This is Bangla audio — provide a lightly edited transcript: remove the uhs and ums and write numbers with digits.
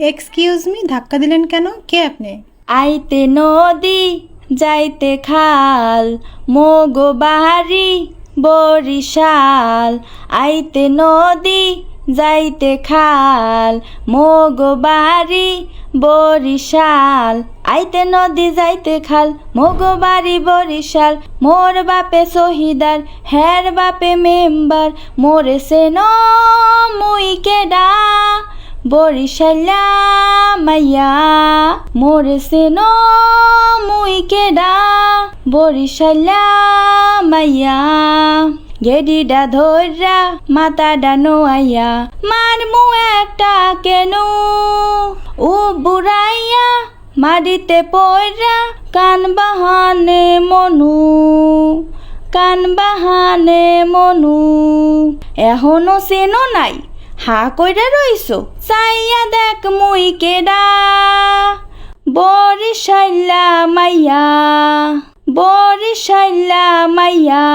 এক্সকিউজ মি, ধাক্কা দিলেন কেন? কে আপনি? আইতে নদী যাইতে খাল মোগো বাড়ি বরিশাল। আইতে নদী যাইতে খাল মোগো বাড়ি বরিশাল। আইতে নদী যাইতে খাল মোগো বাড়ি বরিশাল। মোর বাপে শহীদার হের বাপে মেম্বার। মোরে সেন মুই কেডা বরিশালা মাইয়া। মোরে সেন মুই কেডা বরিশালা মাইয়া। গেডিডা ধৈরা মাথাডা নোয়াইয়া মারমু একটা কেন। ও বুড়াইয়া মাটিতে পয়রা কান বাহানে মনু। কান বাহানে মনু। এখনো সেনো নাই? হা কইরা রইছো? চাইয়া দেখ মুই কেডা বরিশালা মাইয়া। বরিশালা মাইয়া।